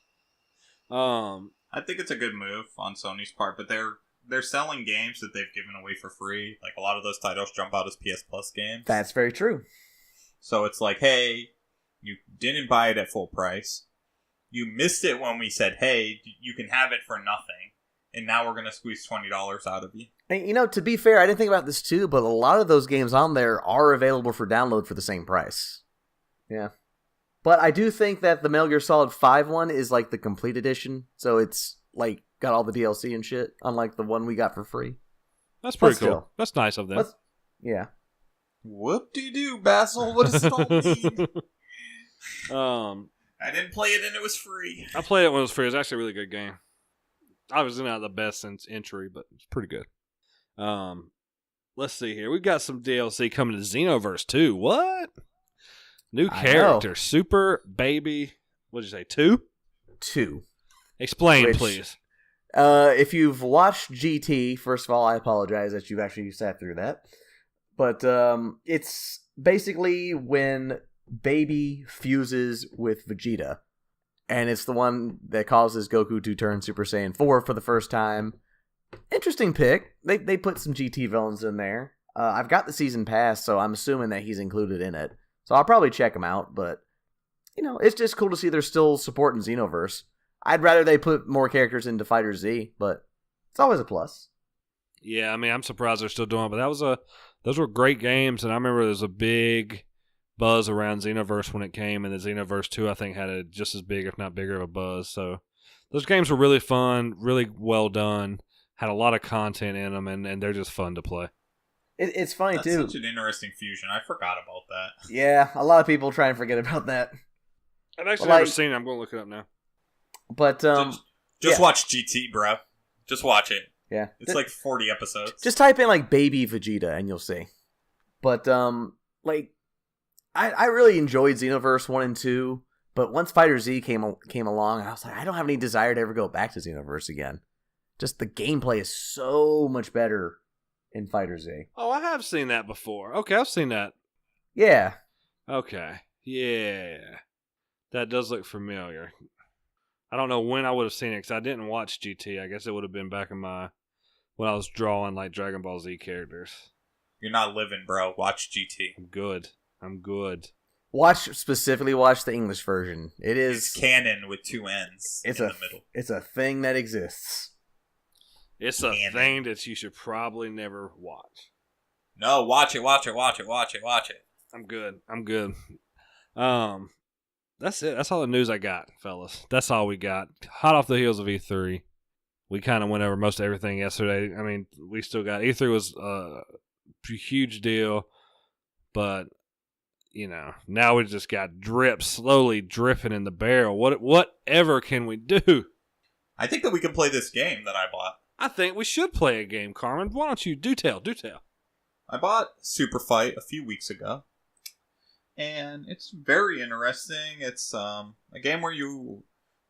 I think it's a good move on Sony's part, but they're selling games that they've given away for free. Like, a lot of those titles jump out as PS Plus games. That's very true. So it's like, hey, you didn't buy it at full price. You missed it when we said, hey, you can have it for nothing. And now we're going to squeeze $20 out of you. And, to be fair, I didn't think about this too, but a lot of those games on there are available for download for the same price. Yeah. But I do think that the Metal Gear Solid 5 one is like the complete edition. So it's like got all the DLC and shit, unlike the one we got for free. That's pretty cool. That's nice of them. Yeah. Whoop-de-doo, Basil. What does it all mean? I didn't play it and it was free. I played it when it was free. It was actually a really good game. Obviously not the best since entry, but it's pretty good. Let's see here. We've got some DLC coming to Xenoverse 2. What? New character. Super Baby. What did you say? 2? 2. Explain, please. If you've watched GT, first of all, I apologize that you've actually sat through that. But it's basically when Baby fuses with Vegeta. And it's the one that causes Goku to turn Super Saiyan 4 for the first time. Interesting pick. They put some GT villains in there. I've got the season pass, so I'm assuming that he's included in it. So I'll probably check him out, but, it's just cool to see they're still supporting Xenoverse. I'd rather they put more characters into Fighter Z, but it's always a plus. Yeah, I mean, I'm surprised they're still doing it, but those were great games, and I remember there was a big buzz around Xenoverse when it came, and the Xenoverse 2, I think, had a just as big, if not bigger, of a buzz. So those games were really fun, really well done, had a lot of content in them, and they're just fun to play. It's funny, That's too. such an interesting fusion. I forgot about that. Yeah, a lot of people try and forget about that. I've actually Well, never like- seen it. I'm going to look it up now. But, Just yeah. watch GT, bro. Just watch it. yeah. It's like 40 episodes. Just type in, like, Baby Vegeta, and you'll see. But, like, I really enjoyed Xenoverse 1 and 2, but once Fighter Z came along, I was like, I don't have any desire to ever go back to Xenoverse again. Just the gameplay is so much better in Fighter Z. Oh, I have seen that before. Okay, I've seen that. Yeah. Okay. Yeah. That does look familiar. I don't know when I would have seen it because I didn't watch GT. I guess it would have been back in when I was drawing like Dragon Ball Z characters. You're not living, bro. Watch GT. I'm good. Specifically watch the English version. It's canon with 2 N's in the middle. It's a thing that exists. It's a Canon. thing that you should probably never watch. No, watch it. I'm good. That's it. That's all the news I got, fellas. That's all we got. Hot off the heels of E3. We kind of went over most everything yesterday. I mean, we still got E3 was a huge deal, but you know, now we just got slowly dripping in the barrel. Whatever can we do? I think that we can play this game that I bought. I think we should play a game, Carmen. Why don't you do tell? I bought Superfight a few weeks ago, and it's very interesting. It's a game where you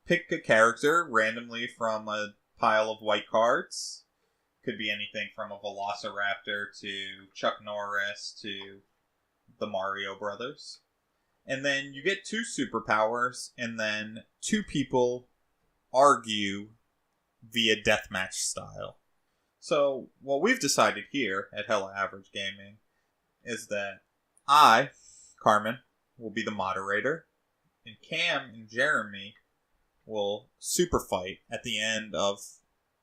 pick a character randomly from a pile of white cards. Could be anything from a Velociraptor to Chuck Norris to the Mario Brothers. And then you get 2 superpowers, and then 2 people argue via deathmatch style. So, what we've decided here at Hella Average Gaming is that I, Carmen, will be the moderator, and Cam and Jeremy will super fight at the end of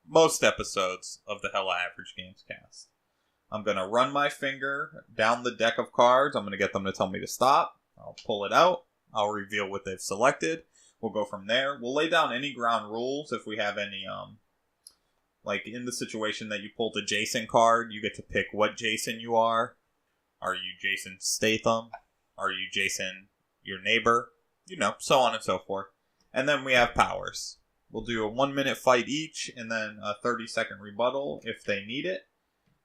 most episodes of the Hella Average Gamescast. I'm going to run my finger down the deck of cards. I'm going to get them to tell me to stop. I'll pull it out. I'll reveal what they've selected. We'll go from there. We'll lay down any ground rules if we have any, like in the situation that you pulled a Jason card, you get to pick what Jason you are. Are you Jason Statham? Are you Jason, your neighbor? You know, so on and so forth. And then we have powers. We'll do a 1-minute fight each, and then a 30-second rebuttal if they need it.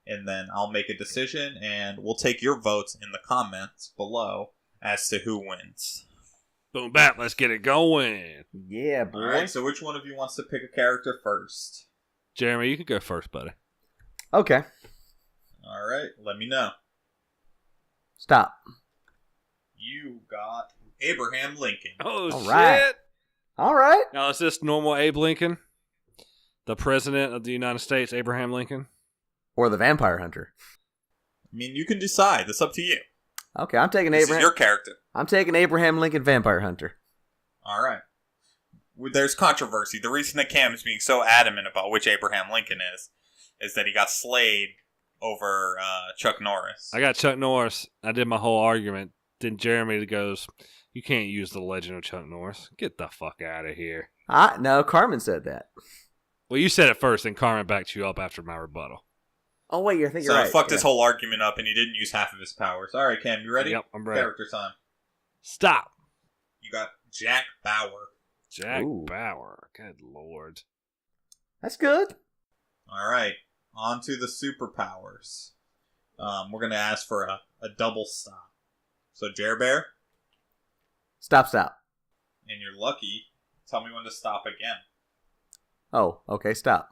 And then I'll make a decision, and we'll take your votes in the comments below as to who wins. Boom, bap, let's get it going. Yeah, boy. Alright, so which one of you wants to pick a character first? Jeremy, you can go first, buddy. Okay. Alright, let me know. Stop. You got Abraham Lincoln. Oh, All shit. right. All right. Now, is this normal Abe Lincoln? The President of the United States, Abraham Lincoln? Or the Vampire Hunter. I mean, you can decide. It's up to you. Okay, I'm taking This Abraham. is your character. I'm taking Abraham Lincoln Vampire Hunter. Alright. There's controversy. The reason that Cam is being so adamant about which Abraham Lincoln is that he got slayed over Chuck Norris. I got Chuck Norris. I did my whole argument. Then Jeremy goes, you can't use the legend of Chuck Norris. Get the fuck out of here. No, Carmen said that. Well, you said it first, and Carmen backed you up after my rebuttal. Oh, wait, I think So you're I right. fucked this whole argument up, and he didn't use half of his powers. Alright, Cam, you ready? Yep, I'm ready. Character time. Stop. You got Jack Bauer. Jack Ooh. Bauer. Good lord. That's good. Alright, on to the superpowers. We're going to ask for a double stop. So, Jer Bear, Stop. and you're lucky. Tell me when to stop again. Oh, okay, stop.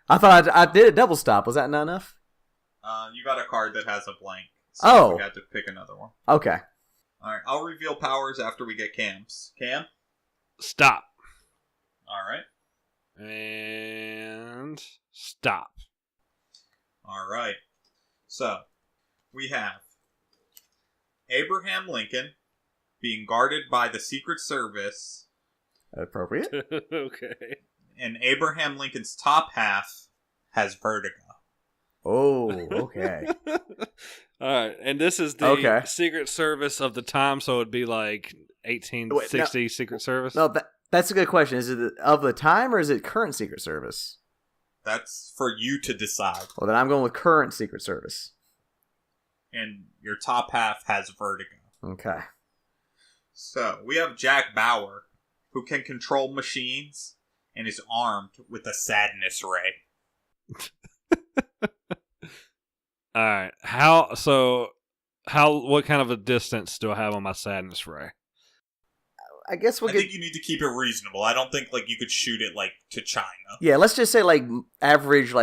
I thought I did a double stop. Was that not enough? You got a card that has a blank. So Oh. we had to pick another one. Okay. Alright, I'll reveal powers after we get Cam's. Cam? Stop. Alright. And stop. Alright. So, we have Abraham Lincoln being guarded by the Secret Service, Appropriate. Okay. and Abraham Lincoln's top half has vertigo. Oh, okay. All right, and this is the Okay. Secret Service of the time, so it'd be like 1860 Wait, Secret Service. No, that's a good question. Is it of the time or is it current Secret Service? That's for you to decide. Well, then I'm going with current Secret Service. And your top half has vertigo. Okay. So, we have Jack Bauer, who can control machines and is armed with a sadness ray. Alright. What kind of a distance do I have on my sadness ray? I guess I think you need to keep it reasonable. I don't think you could shoot it to China. Yeah, let's just say average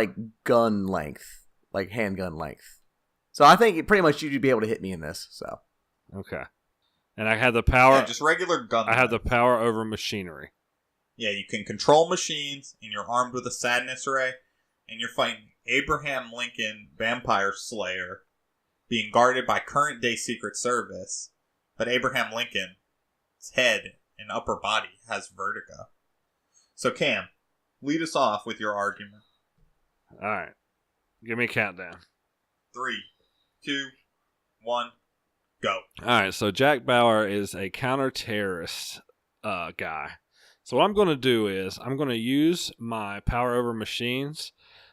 gun length, handgun length. So I think pretty much you'd be able to hit me in this. So okay, and I have the power. Yeah, just regular gun. I have the power over machinery. Yeah, you can control machines, and you're armed with a sadness ray, and you're fighting Abraham Lincoln, Vampire Slayer, being guarded by current day Secret Service, but Abraham Lincoln's head and upper body has vertigo. So Cam, lead us off with your argument. Alright. Give me a countdown. 3, 2, 1, go. Alright, so Jack Bauer is a counter-terrorist guy. So what I'm going to do is I'm going to use my power over machines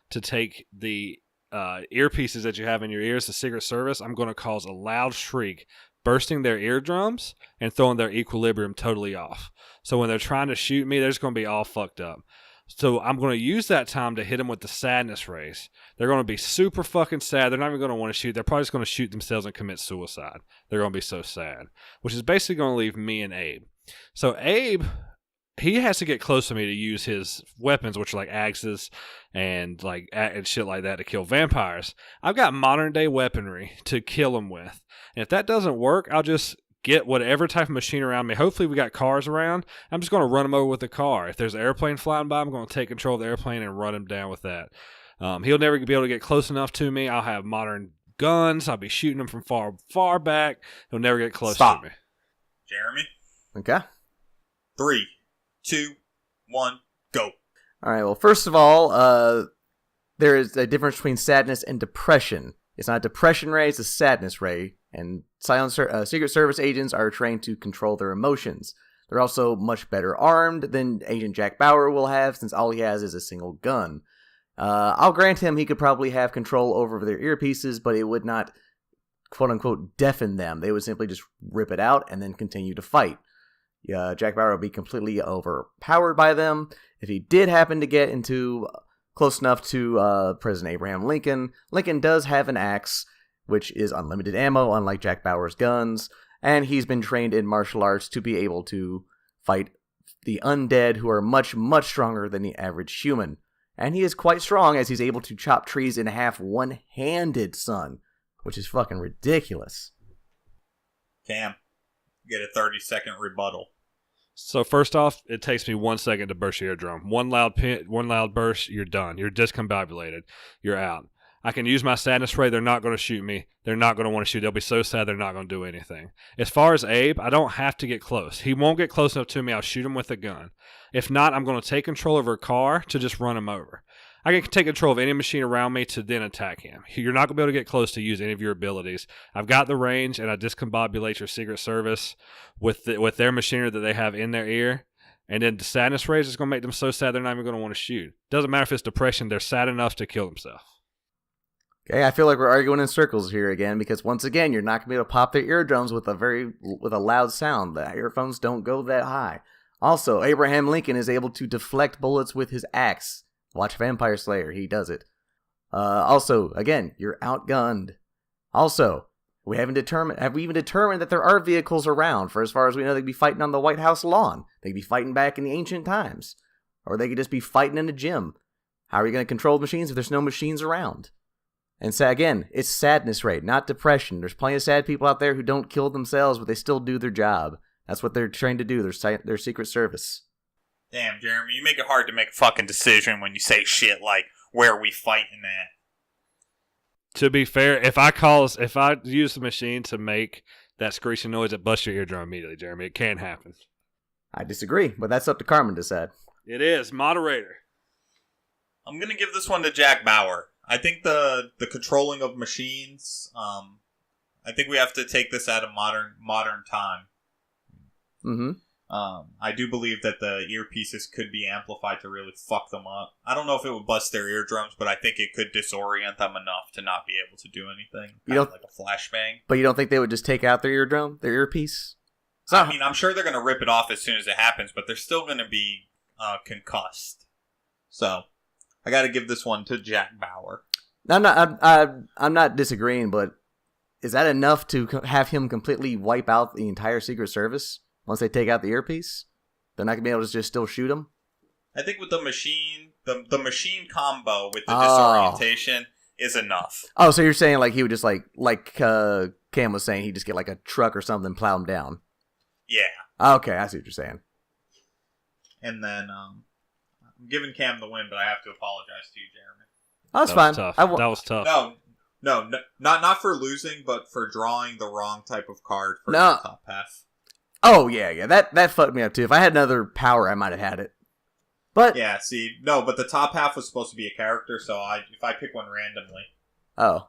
to take the earpieces that you have in your ears, the Secret Service. I'm going to cause a loud shriek, bursting their eardrums and throwing their equilibrium totally off. So when they're trying to shoot me, they're just going to be all fucked up. So I'm going to use that time to hit them with the sadness rays. They're going to be super fucking sad. They're not even going to want to shoot. They're probably just going to shoot themselves and commit suicide. They're going to be so sad, which is basically going to leave me and Abe. So Abe, he has to get close to me to use his weapons, which are like axes and and shit like that to kill vampires. I've got modern day weaponry to kill them with. And if that doesn't work, I'll just get whatever type of machine around me. Hopefully we got cars around. I'm just going to run him over with a car. If there's an airplane flying by, I'm going to take control of the airplane and run him down with that. He'll never be able to get close enough to me. I'll have modern guns. I'll be shooting him from far back. He'll never get close to me. Jeremy? Okay. 3, 2, 1, go. All right, well, first of all, there is a difference between sadness and depression. It's not a depression ray, it's a sadness ray, and Secret Service agents are trained to control their emotions. They're also much better armed than Agent Jack Bauer will have, since all he has is a single gun. I'll grant him he could probably have control over their earpieces, but it would not, quote-unquote, deafen them. They would simply just rip it out and then continue to fight. Jack Bauer would be completely overpowered by them. If he did happen to get close enough to President Abraham Lincoln, Lincoln does have an axe, which is unlimited ammo, unlike Jack Bauer's guns, and he's been trained in martial arts to be able to fight the undead, who are much, much stronger than the average human. And he is quite strong, as he's able to chop trees in half one-handed, son, which is fucking ridiculous. Cam, get a 30-second rebuttal. So first off, it takes me 1 second to burst your eardrum. One loud burst, you're done. You're discombobulated. You're out. I can use my sadness ray. They're not going to shoot me. They're not going to want to shoot. They'll be so sad they're not going to do anything. As far as Abe, I don't have to get close. He won't get close enough to me. I'll shoot him with a gun. If not, I'm going to take control of a car to just run him over. I can take control of any machine around me to then attack him. You're not going to be able to get close to use any of your abilities. I've got the range, and I discombobulate your Secret Service with their machinery that they have in their ear. And then the sadness rays is going to make them so sad they're not even going to want to shoot. Doesn't matter if it's depression. They're sad enough to kill themselves. Okay, I feel like we're arguing in circles here again, because once again, you're not going to be able to pop their eardrums with a loud sound. The earphones don't go that high. Also, Abraham Lincoln is able to deflect bullets with his axe. Watch Vampire Slayer, he does it. Also, again, you're outgunned. Also, have we even determined that there are vehicles around? For as far as we know, they could be fighting on the White House lawn. They could be fighting back in the ancient times. Or they could just be fighting in a gym. How are you going to control machines if there's no machines around? And so again, it's sadness rate, not depression. There's plenty of sad people out there who don't kill themselves, but they still do their job. That's what they're trained to do. They're Secret Service. Damn, Jeremy, you make it hard to make a fucking decision when you say shit like, where are we fighting at? To be fair, if I use the machine to make that screeching noise, it busts your eardrum immediately, Jeremy. It can happen. I disagree, but that's up to Carmen to decide. It is. Moderator. I'm going to give this one to Jack Bauer. I think the controlling of machines, I think we have to take this at a modern time. Mm-hmm. I do believe that the earpieces could be amplified to really fuck them up. I don't know if it would bust their eardrums, but I think it could disorient them enough to not be able to do anything. Kind of like a flashbang. But you don't think they would just take out their earpiece? I mean, I'm sure they're going to rip it off as soon as it happens, but they're still going to be concussed. So, I got to give this one to Jack Bauer. I'm not disagreeing, but is that enough to have him completely wipe out the entire Secret Service once they take out the earpiece? They're not going to be able to just still shoot him? I think with the machine, the machine combo with the disorientation is enough. Oh, so you're saying like he would just like Cam was saying, he'd just get like a truck or something and plow him down? Yeah. Okay, I see what you're saying. And then I'm giving Cam the win, but I have to apologize to you, Jeremy. Oh, that's fine. That was tough. No, not for losing, but for drawing the wrong type of card for the top half. Oh, yeah. That fucked me up, too. If I had another power, I might have had it. But yeah, but the top half was supposed to be a character, so if I pick one randomly. Oh.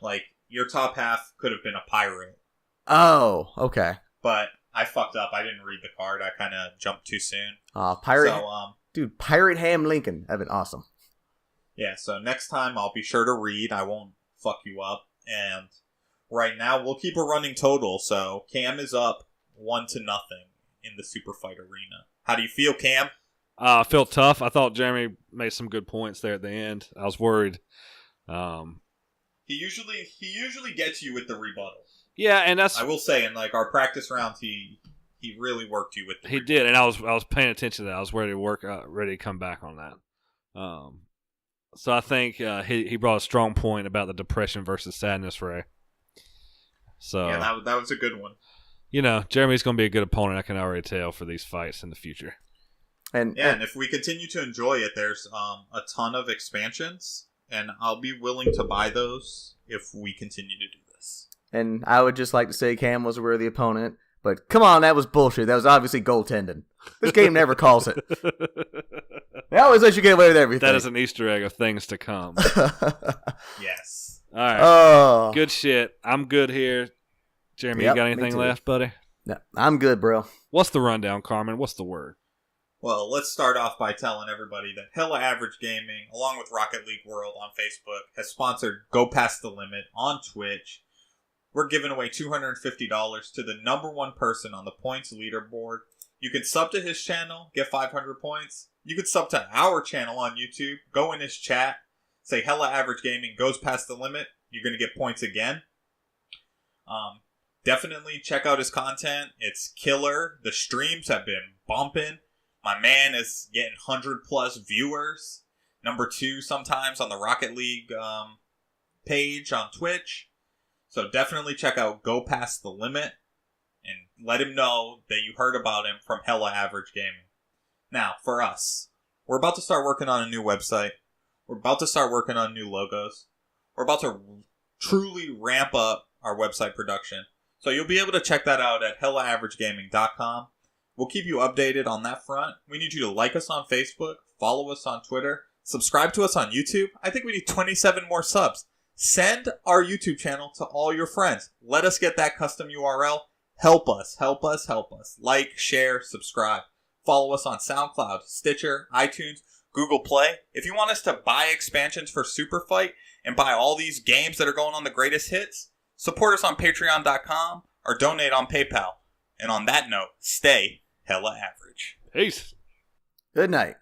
Like, your top half could have been a pirate. Oh, okay. But I fucked up. I didn't read the card. I kind of jumped too soon. Pirate. So, dude, Pirate Ham Lincoln. That'd been awesome. Yeah, so next time I'll be sure to read. I won't fuck you up. And right now we'll keep a running total. So Cam is up 1-0 in the Superfight arena. How do you feel, Cam? I felt tough. I thought Jeremy made some good points there at the end. I was worried. He usually gets you with the rebuttal. Yeah, and that's I will say in like our practice rounds he really worked you with the rebuttal. Did, and I was paying attention to that. I was ready to come back on that. So I think he brought a strong point about the depression versus sadness, Ray. So yeah, that was a good one. You know, Jeremy's going to be a good opponent. I can already tell for these fights in the future. And if we continue to enjoy it, there's a ton of expansions, and I'll be willing to buy those if we continue to do this. And I would just like to say Cam was a worthy opponent, but come on, that was bullshit. That was obviously goaltending. This game never calls it. They always let you get away with everything. That is an Easter egg of things to come. Yes. All right. Oh. Good shit. I'm good here. Jeremy, you got anything left, buddy? No, I'm good, bro. What's the rundown, Carmen? What's the word? Well, let's start off by telling everybody that Hella Average Gaming, along with Rocket League World on Facebook, has sponsored Go Past the Limit on Twitch. We're giving away $250 to the number one person on the points leaderboard. You can sub to his channel, get 500 points. You can sub to our channel on YouTube, go in his chat, say Hella Average Gaming goes past the limit. You're going to get points again. Definitely check out his content. It's killer. The streams have been bumping. My man is getting 100 plus viewers. Number 2 sometimes on the Rocket League page on Twitch. So definitely check out Go Past the Limit and let him know that you heard about him from Hella Average Gaming. Now, for us, we're about to start working on a new website. We're about to start working on new logos. We're about to truly ramp up our website production. So you'll be able to check that out at HellaAverageGaming.com. We'll keep you updated on that front. We need you to like us on Facebook, follow us on Twitter, subscribe to us on YouTube. I think we need 27 more subs. Send our YouTube channel to all your friends. Let us get that custom URL. Help us. Like, share, subscribe. Follow us on SoundCloud, Stitcher, iTunes, Google Play. If you want us to buy expansions for Superfight and buy all these games that are going on the greatest hits, support us on Patreon.com or donate on PayPal. And on that note, stay Hella Average. Peace. Good night.